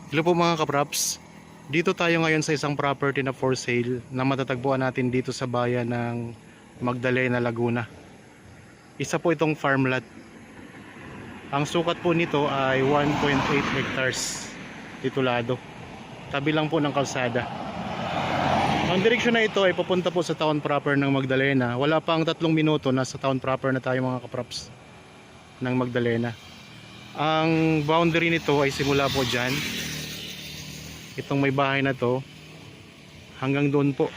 Hello po mga kapraps. Dito tayo ngayon sa isang property na for sale na matatagpuan natin dito sa bayan ng Magdalena, Laguna. Isa po itong farmland. Ang sukat po nito ay 1.8 hectares titulado. Tabi lang po ng kalsada. Ang direksyon na ito ay papunta po sa town proper ng Magdalena. Wala pang 3 minuto, nasa town proper na tayo mga kapraps ng Magdalena. Ang boundary nito ay simula po dyan, itong may bahay na to, hanggang doon po,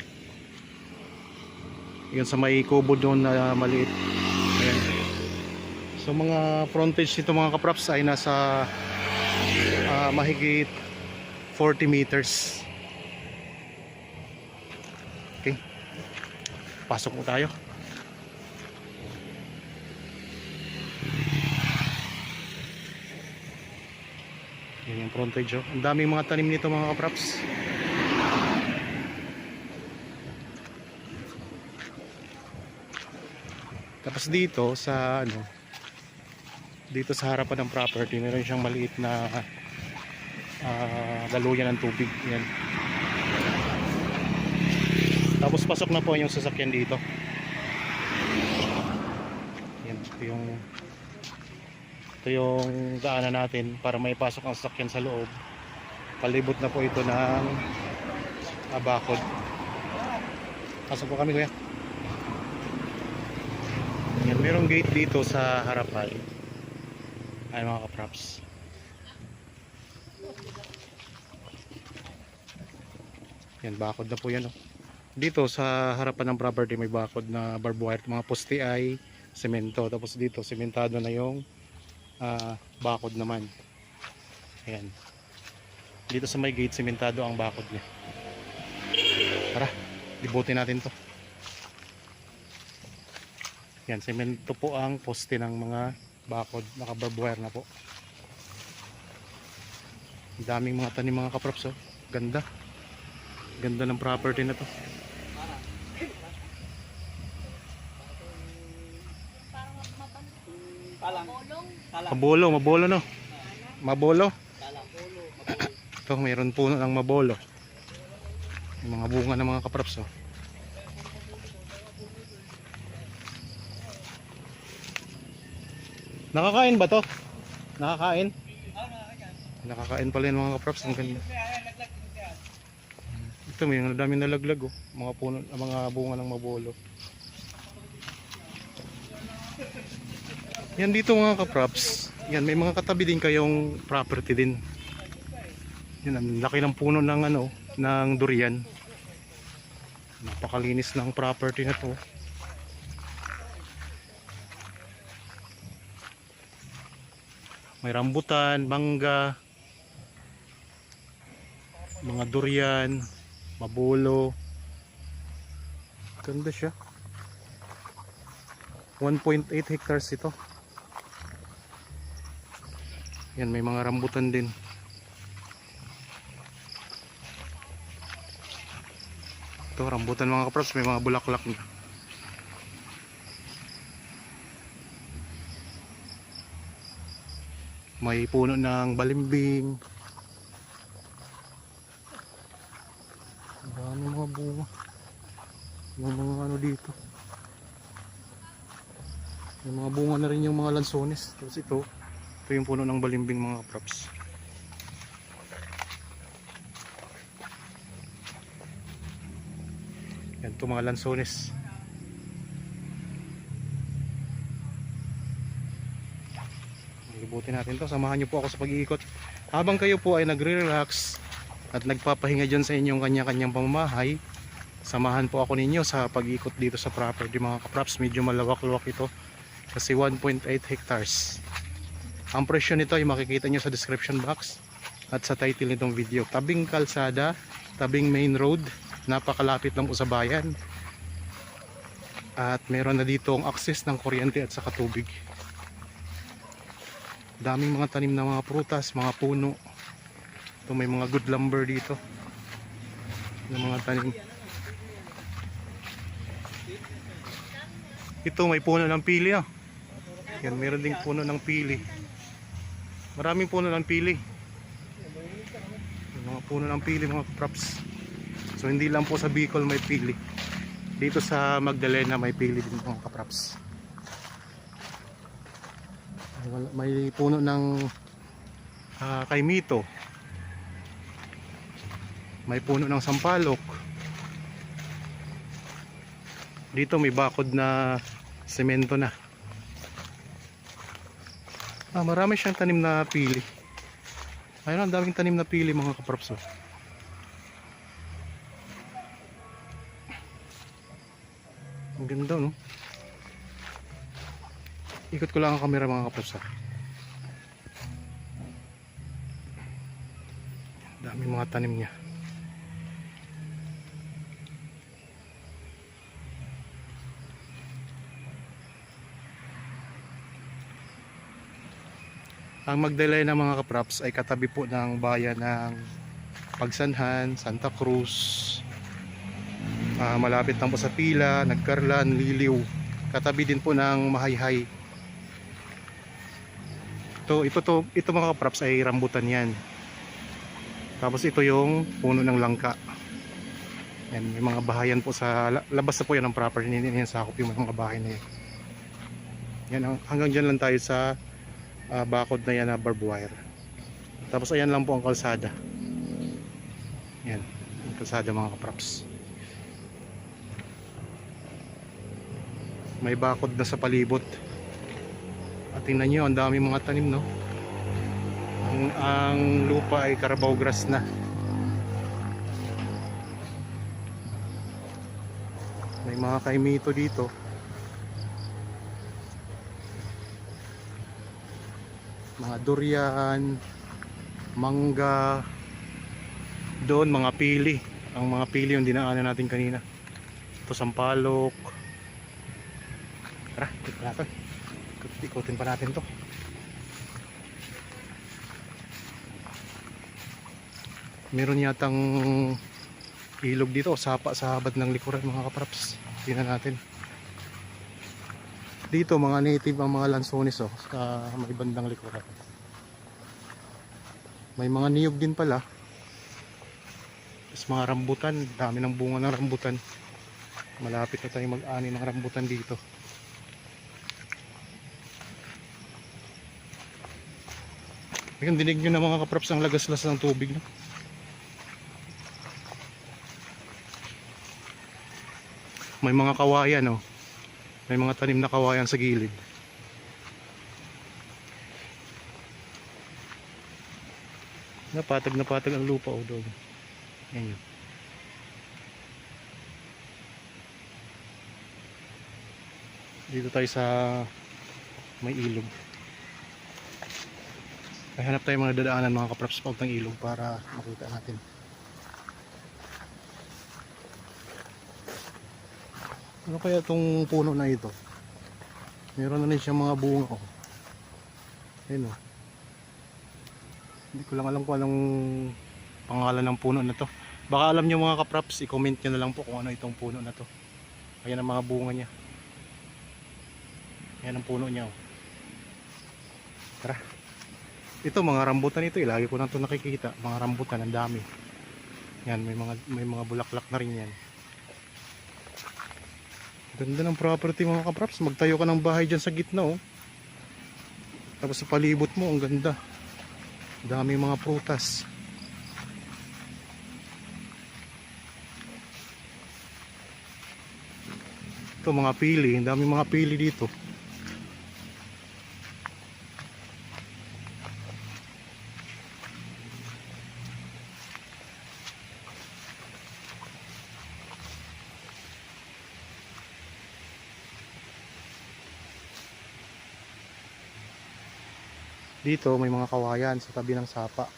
yun sa may kubo doon na maliit. Ayan. So mga frontage nito mga kapraps ay nasa mahigit 40 meters. Okay, pasok po tayo. Yan yung frontage, oh. Ang daming mga tanim nito mga kapraps. Tapos dito sa dito sa harapan ng property meron siyang maliit na daluyan ng tubig. Yan. Tapos pasok na po yung sasakyan dito. Yan, ito yung daanan natin para may pasok ang sasakyan sa loob. Palibot na po ito ng bakod. Pasok po kami kuya. Yan, merong gate dito sa harapan. Ay mga kapraps. Yan, bakod na po yan, oh. Dito sa harapan ng property may bakod na barbed wire. Mga poste ay semento. Tapos dito sementado na yung bakod naman. Ayan. Dito sa may gate sementado ang bakod niya. Tara, libutin natin to. Yan, semento po ang poste ng mga bakod. Naka barbed wire na po. Daming mga tanim mga kaprops, oh. Ganda. Ganda ng property na to. Mabolo no. Mabolo. Ito, mayroon puno ng mabolo. Yung mga bunga ng mga kapraps, oh. Nakakain ba to? Nakakain? Nakakain pala yung mga kapraps. Ang ganda. Ito, may daming nalaglag, oh. Mga puno, mga bunga ng mabolo. Yan dito mga kaprops. Yan, may mga katabi din kayong property din. Yan, ang laki ng puno ng ng durian. Napakalinis ng property na to. May rambutan, mangga, mga durian, mabolo. Ganda siya. 1.8 hectares ito. Yan, may mga rambutan din. Ito, rambutan mga kaprops, may mga bulaklak na. May puno ng balimbing. Dami mga bunga. Yung mga dito. May mga bunga na rin yung mga lansones. Tapos ito yung puno ng balimbing mga props. Yan ito mga lansones. Libutin natin to. Samahan nyo po ako sa pag-iikot. Habang kayo po ay nagre-relax at nagpapahinga dyan sa inyong kanya-kanyang pamamahay, samahan po ako ninyo sa pag-iikot dito sa property mga kaprops. Medyo malawak-lawak ito kasi 1.8 hectares. Ang presyo nito ay makikita nyo sa description box at sa title nitong video. Tabing kalsada, tabing main road, napakalapit lang po sa bayan. At meron na dito ang access ng kuryente at saka tubig. Daming mga tanim na mga prutas, mga puno. Ito, may mga good lumber dito. Yung mga tanim. Ito, may puno ng pili, ah. Yan, meron ding puno ng pili. Maraming puno ng pili. puno ng pili mga kapraps. So hindi lang po sa Bicol may pili, dito sa Magdalena may pili din mga kapraps. May puno ng kaimito, may puno ng sampalok. Dito may bakod na semento na. Marami siyang tanim na pili. Ayun, ang daming tanim na pili mga kaprops. Ang ganda, no? Ikot ko lang ang camera mga kaprops. Daming mga tanim niya. Ang Magdalena mga kaprops ay katabi po ng bayan ng Pagsanhan, Santa Cruz. Malapit lang po sa Pila, Nagkarlan, Liliw. Katabi din po ng Mahayhay. Ito mga kaprops ay rambutan yan. Tapos ito yung puno ng langka. Yan, may mga bahayan po sa labas na po yan ng property. Yan sakop yung mga bahay na yan. Yan, hanggang dyan lang tayo sa bakod na yan na barbed wire. Tapos ayan lang po ang kalsada. Yan, ang kalsada mga kaprops. May bakod na sa palibot. At tingnan nyo, ang dami mga tanim, no? Ang lupa ay Carabao grass na. May mga kaimito dito. Mga durian, mangga, doon mga pili. Ang mga pili yung dinaanan natin kanina. Ito sampalok. Tara, ikutin pa natin to. Meron yatang ilog dito o sapa sa habad ng likuran mga kapraps. Tingnan natin. Dito mga native ang mga lansones sa may bandang likuran. May mga niyog din pala. Tapos mga rambutan, dami ng bunga ng rambutan. Malapit na tayo mag-ani ng rambutan dito. Ayun, dinig nyo na mga kapraps ang lagaslas ng tubig, no? May mga kawayan, no? May mga tanim na kawayan sa gilid. Napatag ang lupa doon. Yan yun. Dito tayo sa may ilog. Ay, hanap tayo mga dadaanan mga kapraps pag ng ilog para makita natin. Ano kaya itong puno na ito? Meron na rin siyang mga bunga. Ayun, oh. Hindi ko lang alam kung anong pangalan ng puno na to. Baka alam nyo mga kapraps, i-comment nyo na lang po kung ano itong puno na to. Ayan ang mga bunga niya. Ayan ang puno niya, oh. Tara. Ito mga rambutan ito, lagi ko na ito nakikita. Mga rambutan, ang dami. Yan, may mga bulaklak na rin yan. Ganda ng property mga kapraps. Magtayo ka ng bahay dyan sa gitna, oh. Tapos sa palibot mo, ang ganda. Dami mga prutas. Ito mga pili, ang dami mga pili dito. Dito may mga kawayan sa tabi ng sapa.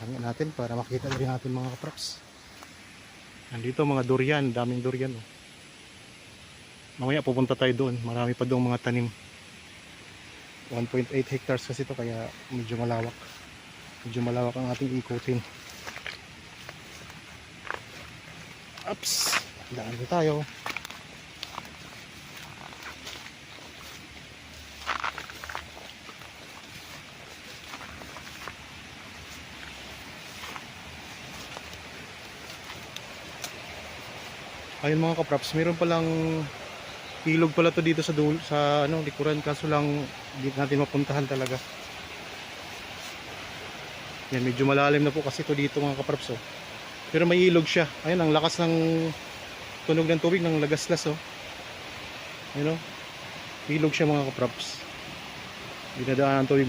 Tingnan natin para makita rin natin mga kapraps. Nandito mga durian, daming durian, oh. Mamaya pupunta tayo doon, marami pa doon mga tanim. 1.8 hectares kasi ito kaya medyo malawak. Medyo malawak ang ating ikutin. Ups, daan tayo. Ayun mga kapraps, meron palang ilog pala to dito sa dulo, sa ano, likuran, kaso lang hindi natin mapuntahan talaga. Yan, medyo malalim na po kasi to dito mga kapraps, oh. Pero may ilog siya. Ayun, ang lakas ng tunog ng tubig ng lagaslas, oh. Ayun, oh. Ilog siya mga kapraps. Dinadaan ng tubig.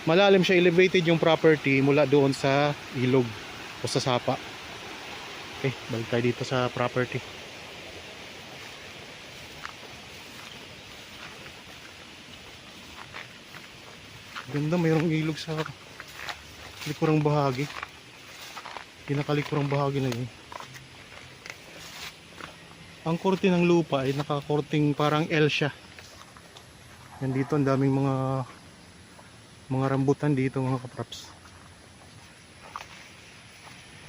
Malalim siya, elevated yung property mula doon sa ilog o sa sapa. Okay, balik tayo dito sa property. Ganda, mayroong ilog sa likurang bahagi. Pinakalikurang bahagi na yun. Ang korte ng lupa ay nakakorting parang L siya. Yan dito, ang daming mga rambutan dito mga kapraps.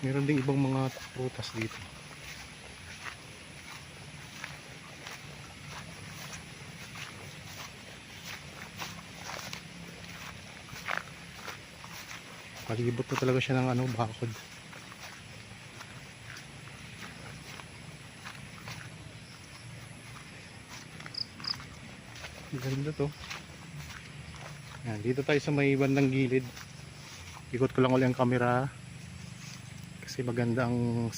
Meron ding ibang mga prutas dito. Palibot na talaga siya ng ano, bakod. Ganda to. Yan, dito tayo sa may bandang gilid. Ikot ko lang ulit ang camera kasi maganda ang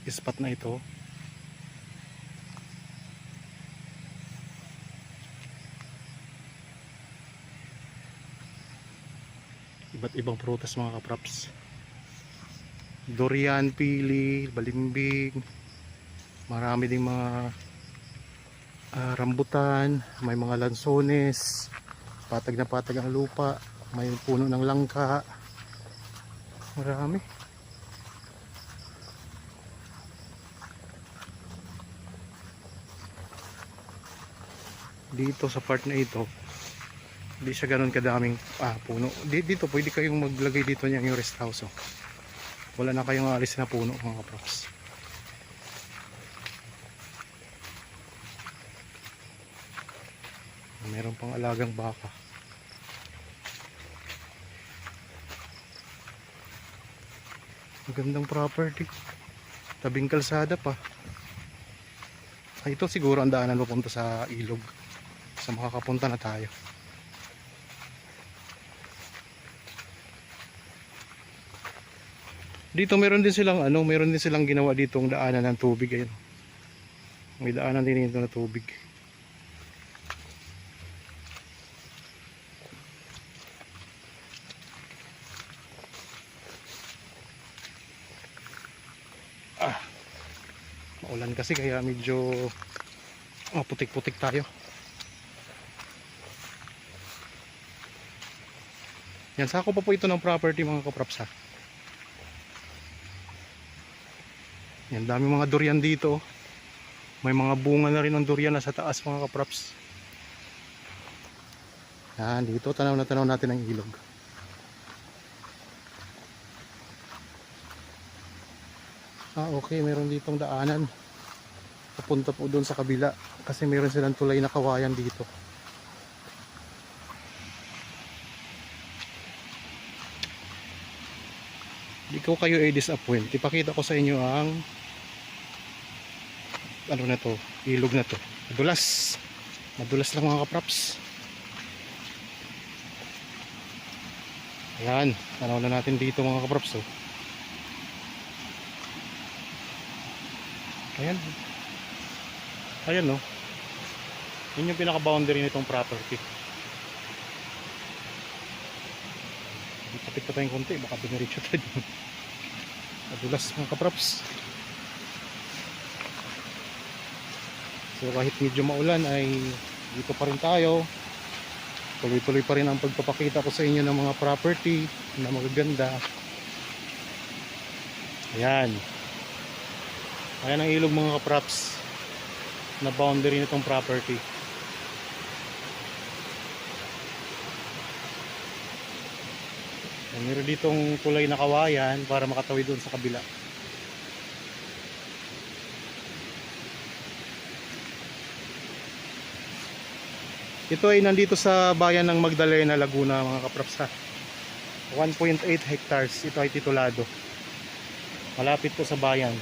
spot na ito. Iba't ibang prutas mga kapraps. Durian, pili, balimbing. Marami ding mga rambutan, may mga lansones. Patag na patag ang lupa. May puno ng langka. Marami. Dito sa part na ito, hindi siya ganoon kadaming puno. Dito pwede kayong maglagay dito niya yung rest house, oh. Wala na kayong alis na puno mga kaprops. Meron pang alagang baka. Magandang property. Tabing kalsada pa. Ito siguro ang daanan papunta sa ilog. Sa makakapunta na tayo. Dito meron din silang ginawa ditong daanan ng tubig, ayun. May daanan din dito na tubig. Maulan kasi kaya medyo putik-putik tayo. Yan, sako pa po ito ng property mga kaprops, ha. Yan, dami mga durian dito. May mga bunga na rin ng durian na sa taas mga kaprops. Yan, dito tanaw natin ang ilog. Okay, meron ditong daanan papunta po doon sa kabila kasi meron silang tulay na kawayan dito. Di ko kayo i-disappoint. Ipakita ko sa inyo ang ano na to, ilog na to. Madulas lang mga kaprops. Ayan, tanaw na natin dito mga kaprops, oh. Ayan. Ayan, no. Yun yung pinaka-boundary nitong property. Kapit pa tayong konti, baka piniritso tayo. Madulas mga kaprops. So kahit medyo maulan ay dito pa rin tayo. Tuloy-tuloy pa rin ang pagpapakita ko sa inyo ng mga property na magaganda. Ayan. Ayan ang ilog mga kaprops na boundary nitong property. Meron ditong kulay na kawayan para makatawid doon sa kabila. Ito ay nandito sa bayan ng Magdalena, Laguna mga kaprops, ha. 1.8 hectares. Ito ay titulado. Malapit to sa bayan.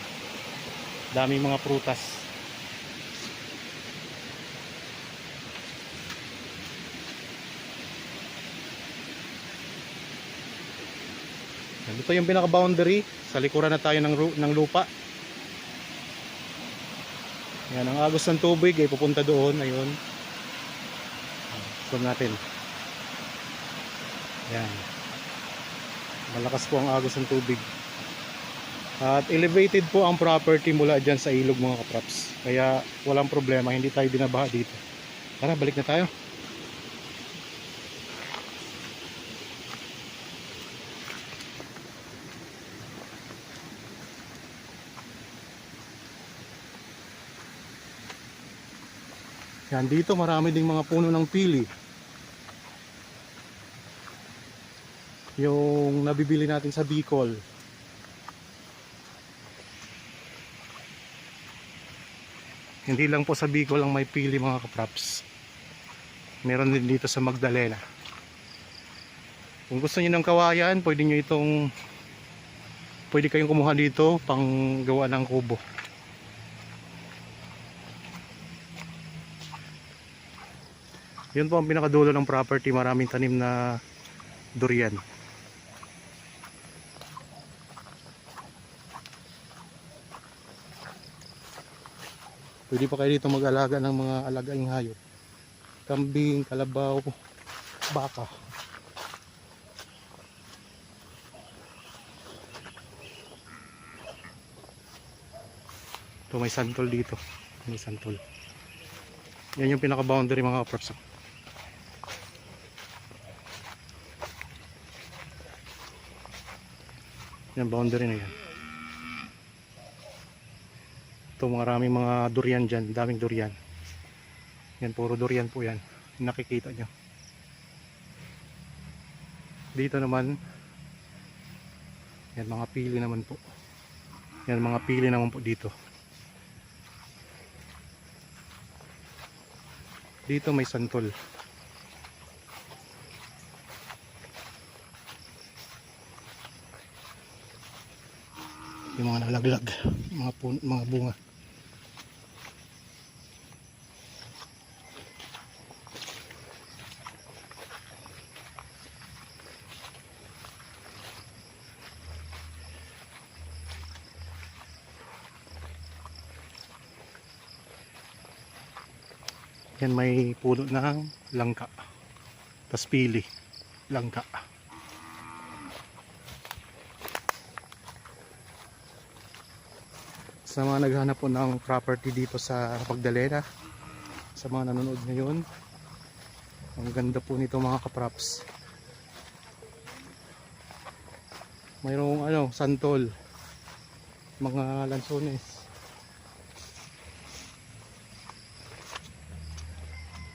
Daming mga prutas. Ito yung pinaka boundary. Sa likuran na tayo ng lupa. Yan, ang agos ng tubig ay pupunta doon. Ayun. Zoom natin. Yan. Malakas po ang agos ng tubig. At elevated po ang property mula dyan sa ilog mga kapraps. Kaya walang problema, hindi tayo binabaha dito. Tara, balik na tayo. Yan, dito marami ding mga puno ng pili. Yung nabibili natin sa Bicol. Hindi lang po sa Bicol ang may pili mga kapraps. Meron din dito sa Magdalena. Kung gusto niyo ng kawayan, pwede kayong kumuha dito pang gawa ng kubo. Yun po ang pinakadulo ng property, maraming tanim na durian. Pwede pa kayo dito mag-alaga ng mga alagaing hayop. Kambing, kalabaw, baka. Ito may santol dito. May santol. Yan yung pinaka-boundary mga kapraps. Yan, boundary na yan. Ito maraming mga durian dyan. Daming durian. Yan, puro durian po yan. Nakikita nyo. Dito naman, yan mga pili naman po. Yan mga pili naman po dito. Dito may santol. Yung mga nalaglag, mga bunga. Yan, may puno ng langka. Tas pili, langka. Sa mga naghahanap po ng property dito sa Magdalena, sa mga nanonood ngayon, ang ganda po nito mga kapraps. Mayroong santol, mga lansones.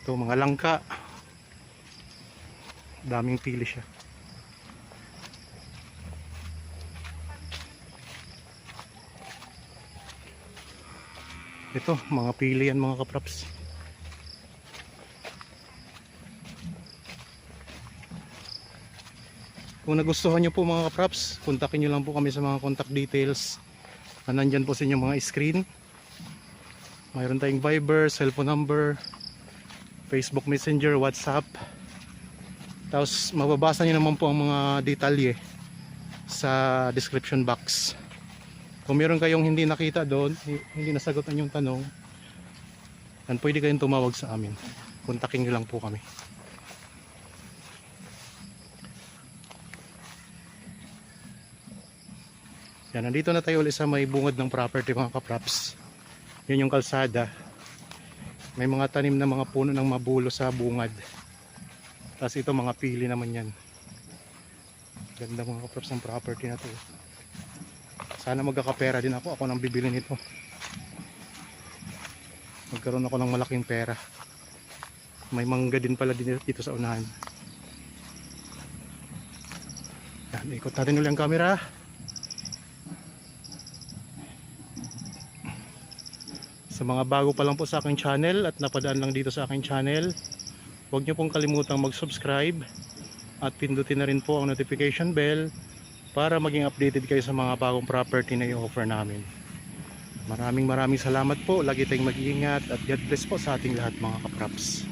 Ito mga langka. Daming pili siya. Ito, mga pili yan mga kapraps. Kung nagustuhan nyo po mga kapraps, kontakin nyo lang po kami sa mga contact details na nandyan po sa inyong mga screen. Mayroon tayong Viber, cellphone number, Facebook Messenger, WhatsApp. Tapos mababasa nyo naman po ang mga detalye sa description box. Kung meron kayong hindi nakita doon, hindi nasagot ang inyong tanong, dan pwede kayong tumawag sa amin. Kontakin nyo lang po kami. Yan, nandito na tayo ulit sa may bungad ng property mga kapraps. Yun yung kalsada. May mga tanim na mga puno ng mabulo sa bungad. Tapos ito mga pili naman yan. Ganda mga kapraps ng property na to. Sana magkakapera din ako. Ako nang bibili nito. Magkaroon ako ng malaking pera. May mangga din pala dito sa unahan. Yan, ikot natin ulit ang camera. Sa mga bago pa lang po sa aking channel at napadaan lang dito sa aking channel, huwag nyo pong kalimutang mag-subscribe at pindutin na rin po ang notification bell para maging updated kayo sa mga bagong property na i-offer namin. Maraming salamat po. Lagi tayong mag-iingat at God bless po sa ating lahat mga kapraps.